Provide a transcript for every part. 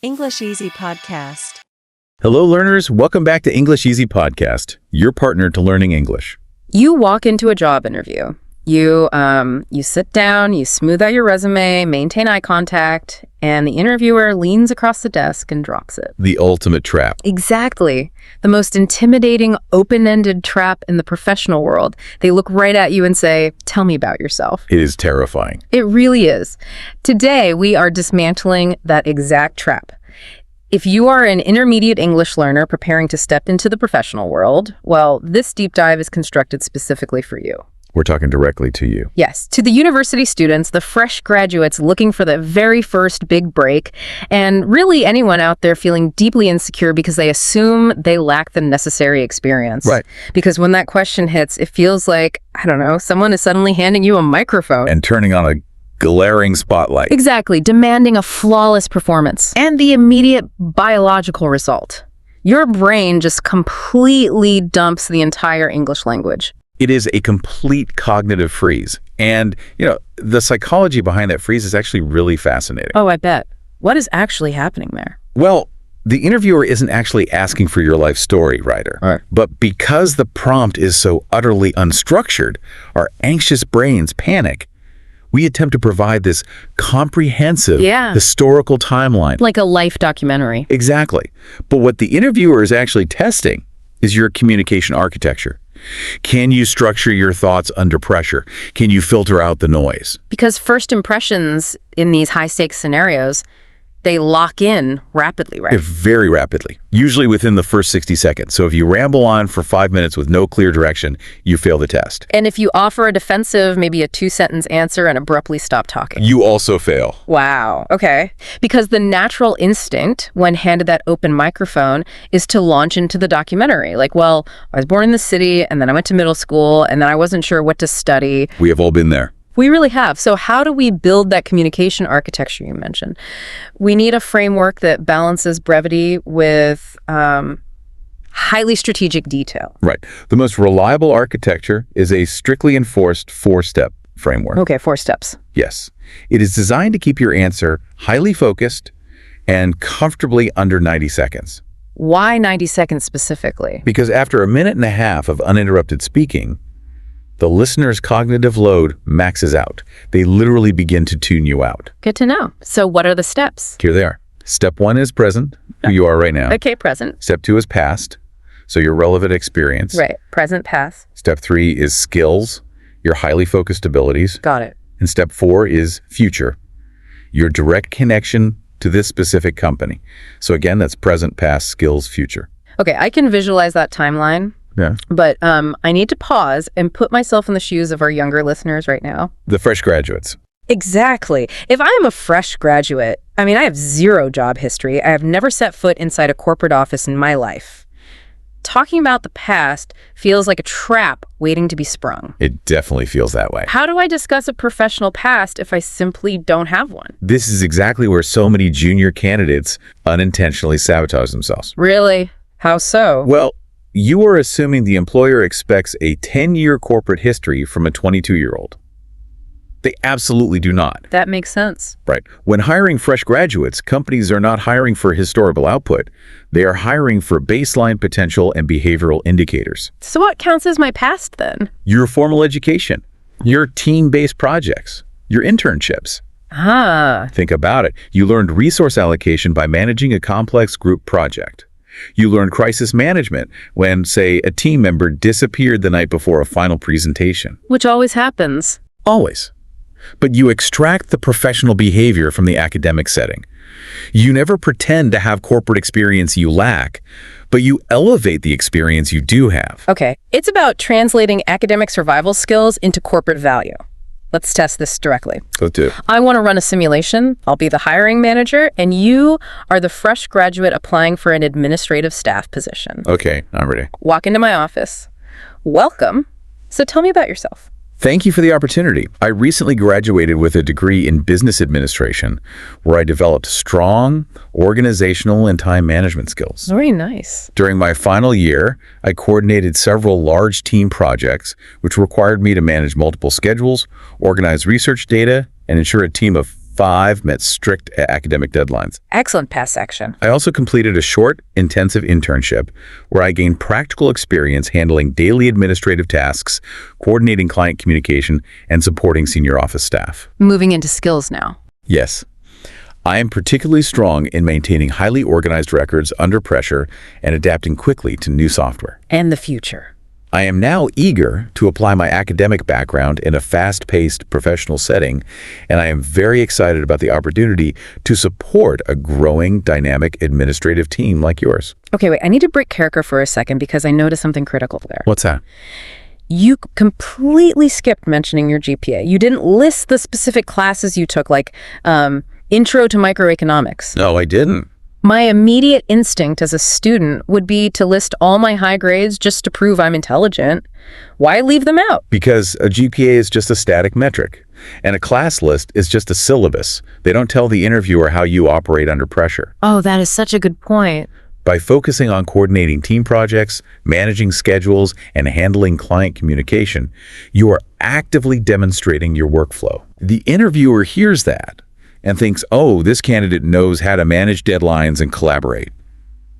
English Easy Podcast. Hello, learners. Welcome back to English Easy Podcast, your partner to learning English. You walk into a job interview. You sit down, you smooth out your resume, maintain eye contact, and the interviewer leans across the desk and drops it. The ultimate trap. Exactly. The most intimidating, open-ended trap in the professional world. They look right at you and say, "Tell me about yourself." It is terrifying. It really is. Today, we are dismantling that exact trap. If you are an intermediate English learner preparing to step into the professional world, well, this deep dive is constructed specifically for you. We're talking directly to you. Yes, to the university students, the fresh graduates looking for the very first big break, and really anyone out there feeling deeply insecure because they assume they lack the necessary experience. Right. Because when that question hits, it feels like, I don't know, someone is suddenly handing you a microphone. And turning on a glaring spotlight. Exactly, demanding a flawless performance and the immediate biological result. Your brain just completely dumps the entire English language. It is a complete cognitive freeze. And, the psychology behind that freeze is actually really fascinating. Oh, I bet. What is actually happening there? Well, the interviewer isn't actually asking for your life story, Ryder. Right. But because the prompt is so utterly unstructured, our anxious brains panic. We attempt to provide this comprehensive historical timeline. Like a life documentary. Exactly. But what the interviewer is actually testing is your communication architecture. Can you structure your thoughts under pressure? Can you filter out the noise? Because first impressions in these high-stakes scenarios, they lock in rapidly, right? Very rapidly, usually within the first 60 seconds. So if you ramble on for 5 minutes with no clear direction, you fail the test. And if you offer a defensive, maybe a 2-sentence answer and abruptly stop talking. You also fail. Wow. Okay. Because the natural instinct when handed that open microphone is to launch into the documentary. Like, well, I was born in the city and then I went to middle school and then I wasn't sure what to study. We have all been there. We really have. So how do we build that communication architecture you mentioned? We need a framework that balances brevity with highly strategic detail. Right. The most reliable architecture is a strictly enforced 4-step framework. Okay, 4 steps. Yes. It is designed to keep your answer highly focused and comfortably under 90 seconds. Why 90 seconds specifically? Because after a minute and a half of uninterrupted speaking, the listener's cognitive load maxes out. They literally begin to tune you out. Good to know. So what are the steps? Here they are. Step 1 is present, who you are right now. Okay, present. Step 2 is past, so your relevant experience. Right, present, past. Step 3 is skills, your highly focused abilities. Got it. And step 4 is future, your direct connection to this specific company. So again, that's present, past, skills, future. Okay, I can visualize that timeline. Yeah. But I need to pause and put myself in the shoes of our younger listeners right now. The fresh graduates. Exactly. If I am a fresh graduate, I have 0 job history. I have never set foot inside a corporate office in my life. Talking about the past feels like a trap waiting to be sprung. It definitely feels that way. How do I discuss a professional past if I simply don't have one? This is exactly where so many junior candidates unintentionally sabotage themselves. Really? How so? Well, you are assuming the employer expects a 10-year corporate history from a 22-year-old. They absolutely do not. That makes sense. Right. When hiring fresh graduates, companies are not hiring for historical output. They are hiring for baseline potential and behavioral indicators. So what counts as my past then? Your formal education, your team-based projects, your internships. Think about it. You learned resource allocation by managing a complex group project. You learned crisis management when, say, a team member disappeared the night before a final presentation. Which always happens. Always. But you extract the professional behavior from the academic setting. You never pretend to have corporate experience you lack, but you elevate the experience you do have. Okay, it's about translating academic survival skills into corporate value. Let's test this directly. Let's do it. I want to run a simulation. I'll be the hiring manager, and you are the fresh graduate applying for an administrative staff position. Okay, I'm ready. Walk into my office. Welcome. So tell me about yourself. Thank you for the opportunity. I recently graduated with a degree in business administration, where I developed strong organizational and time management skills. Very nice. During my final year, I coordinated several large team projects, which required me to manage multiple schedules, organize research data, and ensure a team of 5 met strict academic deadlines. Excellent pass section. I also completed a short, intensive internship where I gained practical experience handling daily administrative tasks, coordinating client communication, and supporting senior office staff. Moving into skills now. Yes. I am particularly strong in maintaining highly organized records under pressure and adapting quickly to new software. And the future. I am now eager to apply my academic background in a fast-paced professional setting, and I am very excited about the opportunity to support a growing, dynamic administrative team like yours. Okay, wait, I need to break character for a second because I noticed something critical there. What's that? You completely skipped mentioning your GPA. You didn't list the specific classes you took, like Intro to Microeconomics. No, I didn't. My immediate instinct as a student would be to list all my high grades just to prove I'm intelligent. Why leave them out? Because a GPA is just a static metric, and a class list is just a syllabus. They don't tell the interviewer how you operate under pressure. Oh, that is such a good point. By focusing on coordinating team projects, managing schedules, and handling client communication, you are actively demonstrating your workflow. The interviewer hears that and thinks, oh, this candidate knows how to manage deadlines and collaborate.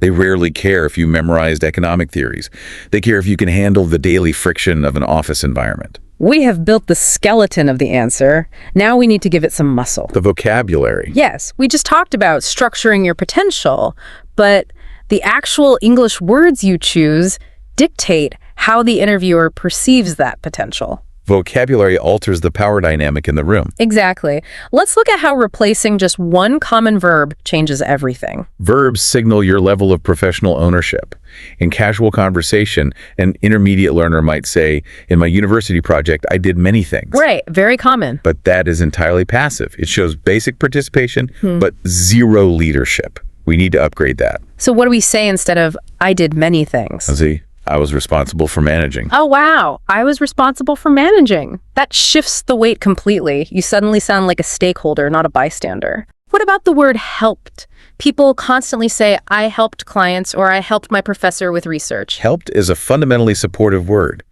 They rarely care if you memorized economic theories. They care if you can handle the daily friction of an office environment. We have built the skeleton of the answer. Now we need to give it some muscle. The vocabulary. Yes, we just talked about structuring your potential, but the actual English words you choose dictate how the interviewer perceives that potential. Vocabulary alters the power dynamic in the room. Exactly. Let's look at how replacing just one common verb changes everything. Verbs signal your level of professional ownership. In casual conversation, an intermediate learner might say, in my university project, I did many things. Right, very common. But that is entirely passive. It shows basic participation, but zero leadership. We need to upgrade that. So what do we say instead of, I did many things? See, I was responsible for managing. Oh, wow. I was responsible for managing. That shifts the weight completely. You suddenly sound like a stakeholder, not a bystander. What about the word helped? People constantly say, I helped clients or I helped my professor with research. Helped is a fundamentally supportive word.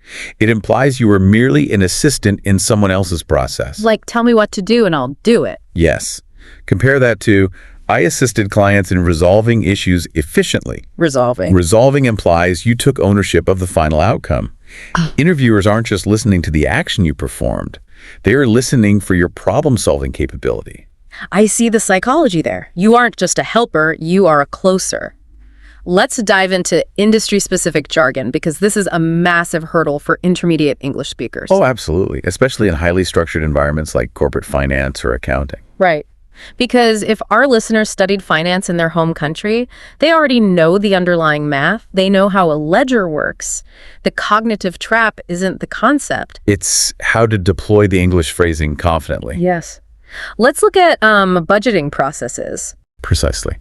It implies you are merely an assistant in someone else's process. Like, tell me what to do and I'll do it. Yes. Compare that to, I assisted clients in resolving issues efficiently. Resolving implies you took ownership of the final outcome. Interviewers aren't just listening to the action you performed. They are listening for your problem-solving capability. I see the psychology there. You aren't just a helper, you are a closer. Let's dive into industry-specific jargon because this is a massive hurdle for intermediate English speakers. Oh, absolutely, especially in highly structured environments like corporate finance or accounting. Right. Because if our listeners studied finance in their home country, they already know the underlying math. They know how a ledger works. The cognitive trap isn't the concept. It's how to deploy the English phrasing confidently. Yes. Let's look at budgeting processes. Precisely.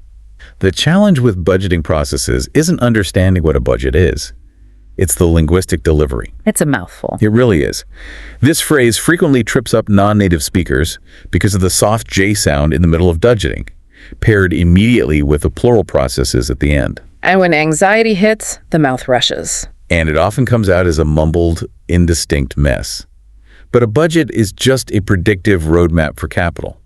The challenge with budgeting processes isn't understanding what a budget is. It's the linguistic delivery. It's a mouthful. It really is. This phrase frequently trips up non-native speakers because of the soft J sound in the middle of budgeting, paired immediately with the plural processes at the end. And when anxiety hits, the mouth rushes. And it often comes out as a mumbled, indistinct mess. But a budget is just a predictive roadmap for capital.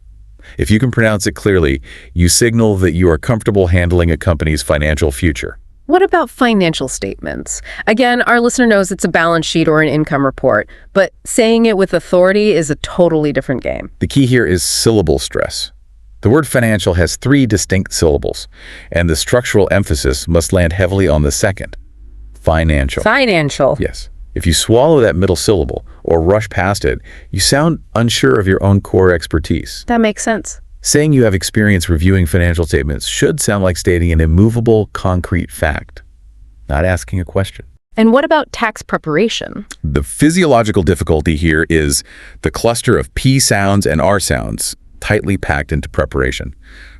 If you can pronounce it clearly, you signal that you are comfortable handling a company's financial future. What about financial statements? Again, our listener knows it's a balance sheet or an income report, but saying it with authority is a totally different game. The key here is syllable stress. The word financial has 3 distinct syllables, and the structural emphasis must land heavily on the second. Financial. Financial. Yes. If you swallow that middle syllable or rush past it, you sound unsure of your own core expertise. That makes sense. Saying you have experience reviewing financial statements should sound like stating an immovable, concrete fact, not asking a question. And what about tax preparation? The physiological difficulty here is the cluster of P sounds and R sounds tightly packed into preparation.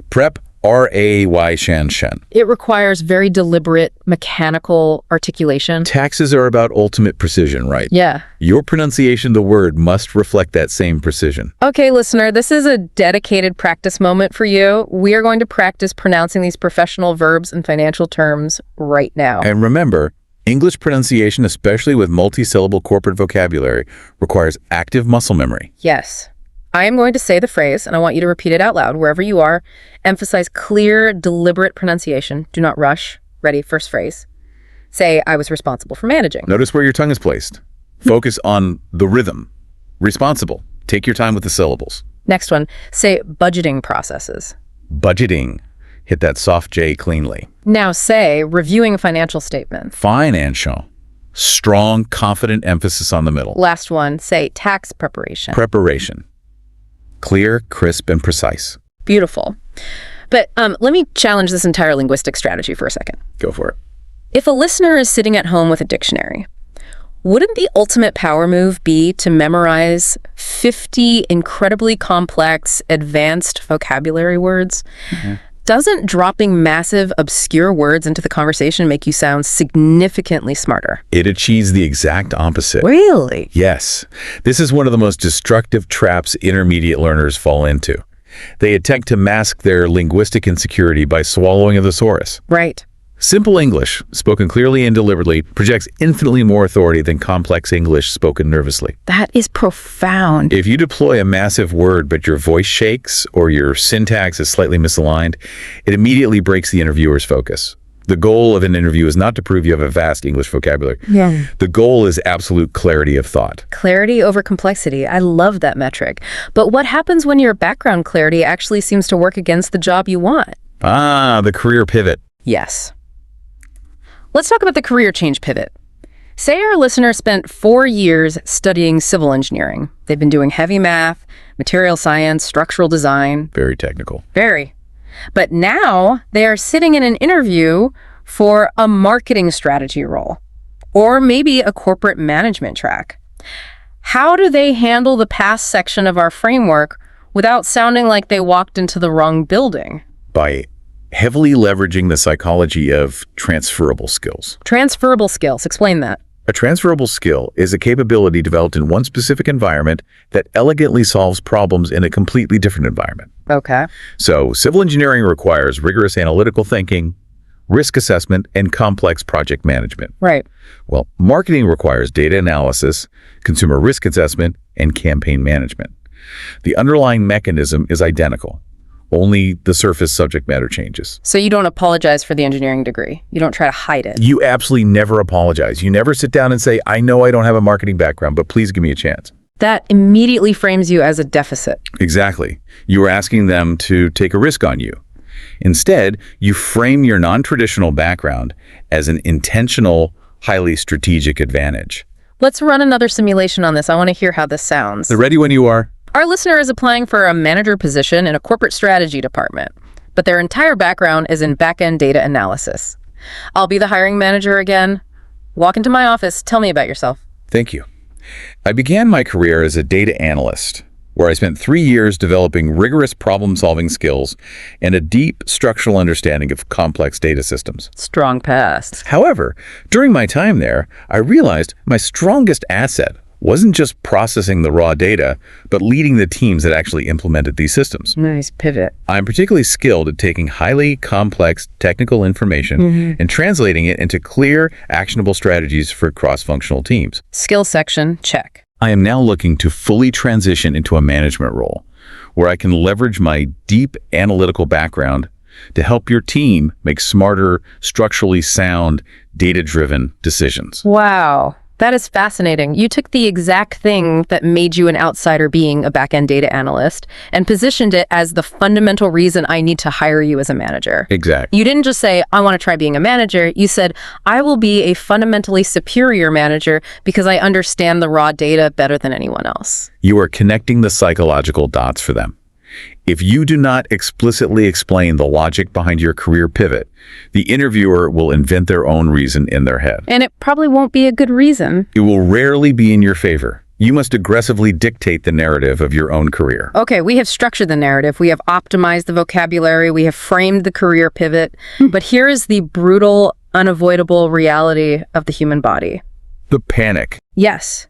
Prep, R-A-Y, shan. It requires very deliberate, mechanical articulation. Taxes are about ultimate precision, right? Yeah. Your pronunciation of the word must reflect that same precision. Okay, listener, this is a dedicated practice moment for you. We are going to practice pronouncing these professional verbs and financial terms right now. And remember, English pronunciation, especially with multi-syllable corporate vocabulary, requires active muscle memory. Yes. I am going to say the phrase, and I want you to repeat it out loud wherever you are. Emphasize clear, deliberate pronunciation. Do not rush. Ready? First phrase. Say, I was responsible for managing. Notice where your tongue is placed. Focus on the rhythm. Responsible. Take your time with the syllables. Next one. Say budgeting processes. Budgeting. Hit that soft J cleanly. Now say reviewing financial statements. Financial. Strong, confident emphasis on the middle. Last one. Say tax preparation. Preparation. Clear, crisp, and precise. Beautiful. But let me challenge this entire linguistic strategy for a second. Go for it. If a listener is sitting at home with a dictionary, wouldn't the ultimate power move be to memorize 50 incredibly complex, advanced vocabulary words? Mm-hmm. Doesn't dropping massive, obscure words into the conversation make you sound significantly smarter? It achieves the exact opposite. Really? Yes. This is one of the most destructive traps intermediate learners fall into. They attempt to mask their linguistic insecurity by swallowing a thesaurus. Right. Simple English, spoken clearly and deliberately, projects infinitely more authority than complex English spoken nervously. That is profound. If you deploy a massive word but your voice shakes or your syntax is slightly misaligned, it immediately breaks the interviewer's focus. The goal of an interview is not to prove you have a vast English vocabulary. Yeah. The goal is absolute clarity of thought. Clarity over complexity. I love that metric. But what happens when your background clarity actually seems to work against the job you want? The career pivot. Yes. Let's talk about the career change pivot. Say our listener spent 4 years studying civil engineering. They've been doing heavy math, material science, structural design. Very technical. Very. But now they are sitting in an interview for a marketing strategy role, or maybe a corporate management track. How do they handle the past section of our framework without sounding like they walked into the wrong building? By heavily leveraging the psychology of transferable skills. Transferable skills. Explain that. A transferable skill is a capability developed in one specific environment that elegantly solves problems in a completely different environment. Okay. So, civil engineering requires rigorous analytical thinking, risk assessment, and complex project management. Right. Well, marketing requires data analysis, consumer risk assessment, and campaign management. The underlying mechanism is identical. Only the surface subject matter changes. So you don't apologize for the engineering degree. You don't try to hide it. You absolutely never apologize. You never sit down and say, I know I don't have a marketing background, but please give me a chance. That immediately frames you as a deficit. Exactly. You are asking them to take a risk on you. Instead, you frame your non-traditional background as an intentional, highly strategic advantage. Let's run another simulation on this. I want to hear how this sounds. They're ready when you are. Our listener is applying for a manager position in a corporate strategy department, but their entire background is in back-end data analysis. I'll be the hiring manager again. Walk into my office. Tell me about yourself. Thank you. I began my career as a data analyst, where I spent 3 years developing rigorous problem-solving skills and a deep structural understanding of complex data systems. Strong past. However, during my time there, I realized my strongest asset wasn't just processing the raw data, but leading the teams that actually implemented these systems. Nice pivot. I'm particularly skilled at taking highly complex technical information and translating it into clear, actionable strategies for cross-functional teams. Skill section, check. I am now looking to fully transition into a management role where I can leverage my deep analytical background to help your team make smarter, structurally sound, data-driven decisions. Wow. That is fascinating. You took the exact thing that made you an outsider being a back-end data analyst and positioned it as the fundamental reason I need to hire you as a manager. Exactly. You didn't just say, I want to try being a manager. You said, I will be a fundamentally superior manager because I understand the raw data better than anyone else. You are connecting the psychological dots for them. If you do not explicitly explain the logic behind your career pivot, the interviewer will invent their own reason in their head. And it probably won't be a good reason. It will rarely be in your favor. You must aggressively dictate the narrative of your own career. Okay, we have structured the narrative. We have optimized the vocabulary. We have framed the career pivot. But here is the brutal, unavoidable reality of the human body. The panic. Yes.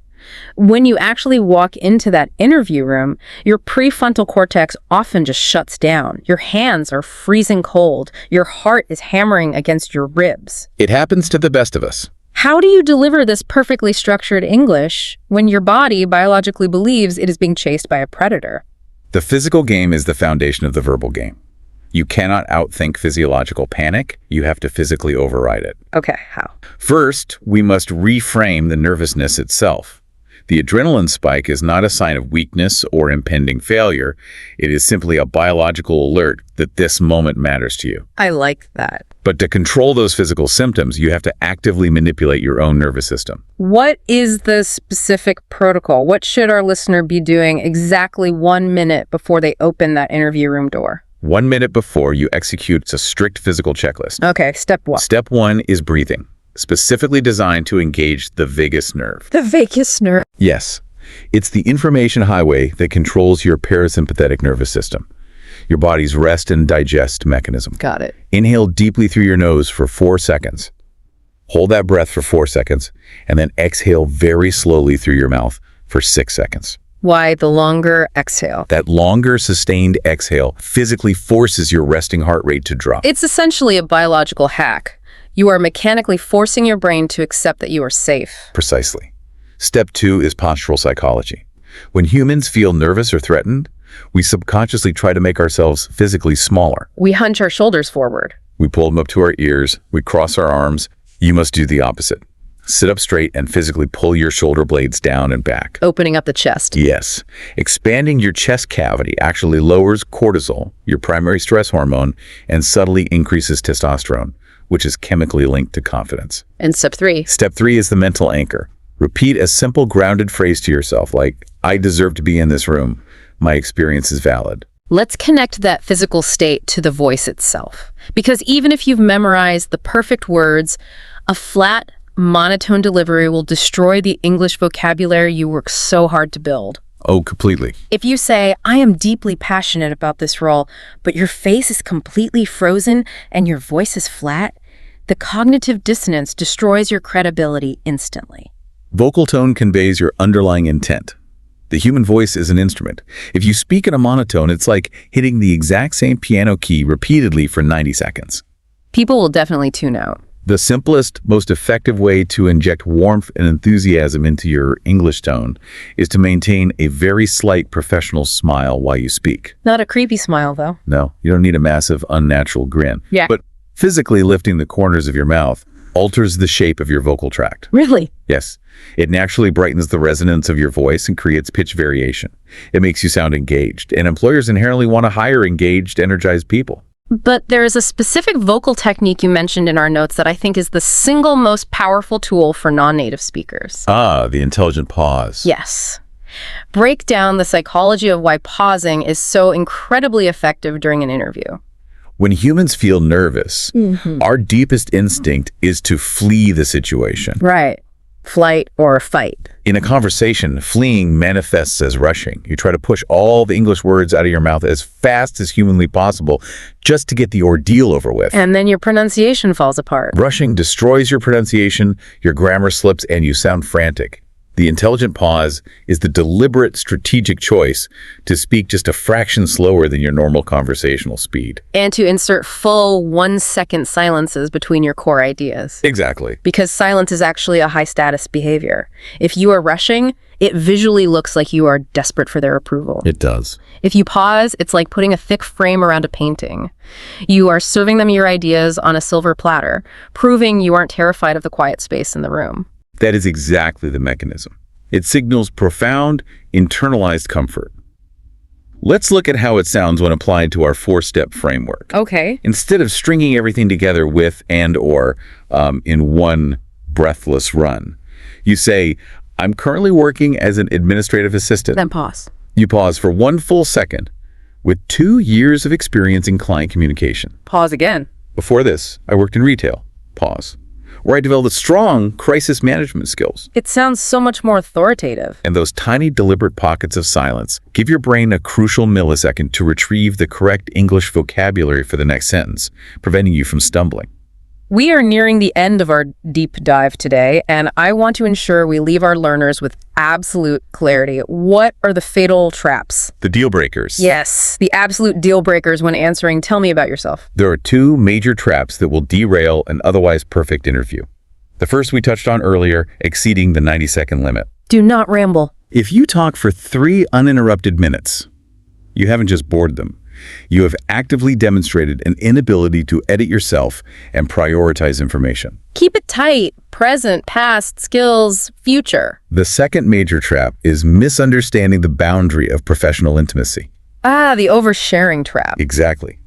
When you actually walk into that interview room, your prefrontal cortex often just shuts down. Your hands are freezing cold. Your heart is hammering against your ribs. It happens to the best of us. How do you deliver this perfectly structured English when your body biologically believes it is being chased by a predator? The physical game is the foundation of the verbal game. You cannot outthink physiological panic. You have to physically override it. Okay, how? First, we must reframe the nervousness itself. The adrenaline spike is not a sign of weakness or impending failure. It is simply a biological alert that this moment matters to you. I like that. But to control those physical symptoms, you have to actively manipulate your own nervous system. What is the specific protocol? What should our listener be doing exactly 1 minute before they open that interview room door? 1 minute before you execute a strict physical checklist. Okay, step 1. Step 1 is breathing, specifically designed to engage the vagus nerve. The vagus nerve. Yes, it's the information highway that controls your parasympathetic nervous system, your body's rest and digest mechanism. Got it. Inhale deeply through your nose for 4 seconds. Hold that breath for 4 seconds, and then exhale very slowly through your mouth for 6 seconds. Why the longer exhale? That longer, sustained exhale physically forces your resting heart rate to drop. It's essentially a biological hack. You are mechanically forcing your brain to accept that you are safe. Precisely. Step 2 is postural psychology. When humans feel nervous or threatened, we subconsciously try to make ourselves physically smaller. We hunch our shoulders forward. We pull them up to our ears. We cross our arms. You must do the opposite. Sit up straight and physically pull your shoulder blades down and back. Opening up the chest. Yes. Expanding your chest cavity actually lowers cortisol, your primary stress hormone, and subtly increases testosterone, which is chemically linked to confidence. And step 3. Step 3 is the mental anchor. Repeat a simple grounded phrase to yourself like, I deserve to be in this room. My experience is valid. Let's connect that physical state to the voice itself. Because even if you've memorized the perfect words, a flat, monotone delivery will destroy the English vocabulary you work so hard to build. Oh, completely. If you say, I am deeply passionate about this role, but your face is completely frozen and your voice is flat, the cognitive dissonance destroys your credibility instantly. Vocal tone conveys your underlying intent. The human voice is an instrument. If you speak in a monotone, it's like hitting the exact same piano key repeatedly for 90 seconds. People will definitely tune out. The simplest, most effective way to inject warmth and enthusiasm into your English tone is to maintain a very slight professional smile while you speak. Not a creepy smile, though. No, you don't need a massive, unnatural grin. Yeah. But physically lifting the corners of your mouth alters the shape of your vocal tract. Really? Yes. It naturally brightens the resonance of your voice and creates pitch variation. It makes you sound engaged, and employers inherently want to hire engaged, energized people. But there is a specific vocal technique you mentioned in our notes that I think is the single most powerful tool for non-native speakers. Ah, the intelligent pause. Yes. Break down the psychology of why pausing is so incredibly effective during an interview. When humans feel nervous, our deepest instinct is to flee the situation. Right. Flight or fight. In a conversation, fleeing manifests as rushing. You try to push all the English words out of your mouth as fast as humanly possible just to get the ordeal over with. And then your pronunciation falls apart. Rushing destroys your pronunciation, your grammar slips, and you sound frantic. The intelligent pause is the deliberate strategic choice to speak just a fraction slower than your normal conversational speed. And to insert full 1-second silences between your core ideas. Exactly. Because silence is actually a high-status behavior. If you are rushing, it visually looks like you are desperate for their approval. It does. If you pause, it's like putting a thick frame around a painting. You are serving them your ideas on a silver platter, proving you aren't terrified of the quiet space in the room. That is exactly the mechanism. It signals profound, internalized comfort. Let's look at how it sounds when applied to our 4-step framework. Okay. Instead of stringing everything together with and/or in one breathless run, you say, I'm currently working as an administrative assistant. Then pause. You pause for 1 full second with 2 years of experience in client communication. Pause again. Before this, I worked in retail. Pause. Where I developed strong crisis management skills. It sounds so much more authoritative. And those tiny, deliberate pockets of silence give your brain a crucial millisecond to retrieve the correct English vocabulary for the next sentence, preventing you from stumbling. We are nearing the end of our deep dive today, and I want to ensure we leave our learners with absolute clarity. What are the fatal traps? The deal breakers. Yes, the absolute deal breakers when answering, tell me about yourself. There are 2 major traps that will derail an otherwise perfect interview. The first we touched on earlier, exceeding the 90-second limit. Do not ramble. If you talk for 3 uninterrupted minutes, You haven't just bored them. You have actively demonstrated an inability to edit yourself and prioritize information. Keep it tight. Present, past, skills, future. The second major trap is misunderstanding the boundary of professional intimacy. The oversharing trap. Exactly.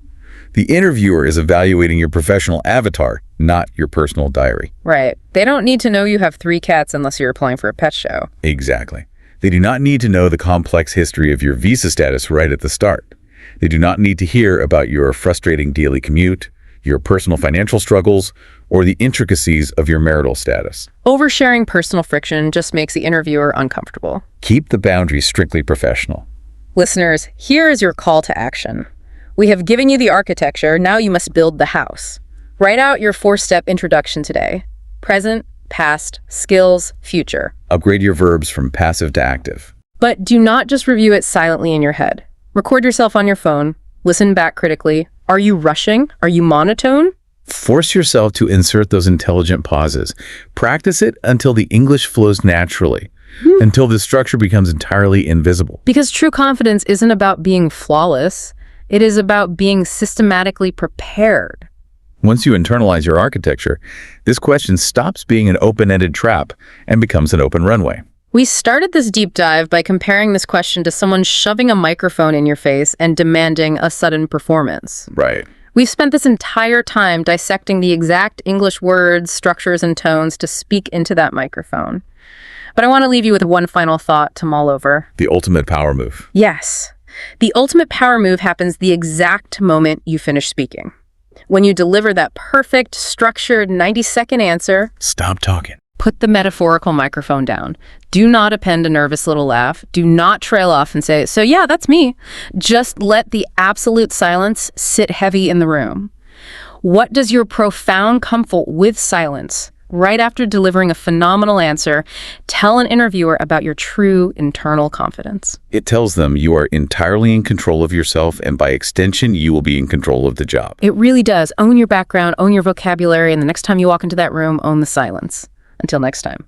The interviewer is evaluating your professional avatar, not your personal diary. Right. They don't need to know you have 3 cats unless you're applying for a pet show. Exactly. They do not need to know the complex history of your visa status right at the start. They do not need to hear about your frustrating daily commute, your personal financial struggles, or the intricacies of your marital status. Oversharing personal friction just makes the interviewer uncomfortable. Keep the boundaries strictly professional. Listeners, here is your call to action. We have given you the architecture, now you must build the house. Write out your 4-step introduction today. Present, past, skills, future. Upgrade your verbs from passive to active. But do not just review it silently in your head. Record yourself on your phone. Listen back critically. Are you rushing? Are you monotone? Force yourself to insert those intelligent pauses. Practice it until the English flows naturally, until the structure becomes entirely invisible. Because true confidence isn't about being flawless. It is about being systematically prepared. Once you internalize your architecture, this question stops being an open-ended trap and becomes an open runway. We started this deep dive by comparing this question to someone shoving a microphone in your face and demanding a sudden performance. Right. We've spent this entire time dissecting the exact English words, structures, and tones to speak into that microphone. But I want to leave you with one final thought to mull over. The ultimate power move. Yes. The ultimate power move happens the exact moment you finish speaking. When you deliver that perfect, structured 90-second answer, stop talking. Put the metaphorical microphone down. Do not append a nervous little laugh. Do not trail off and say, "So yeah, that's me." Just let the absolute silence sit heavy in the room. What does your profound comfort with silence, right after delivering a phenomenal answer, tell an interviewer about your true internal confidence? It tells them you are entirely in control of yourself, and by extension, you will be in control of the job. It really does. Own your background, own your vocabulary, and the next time you walk into that room, own the silence. Until next time.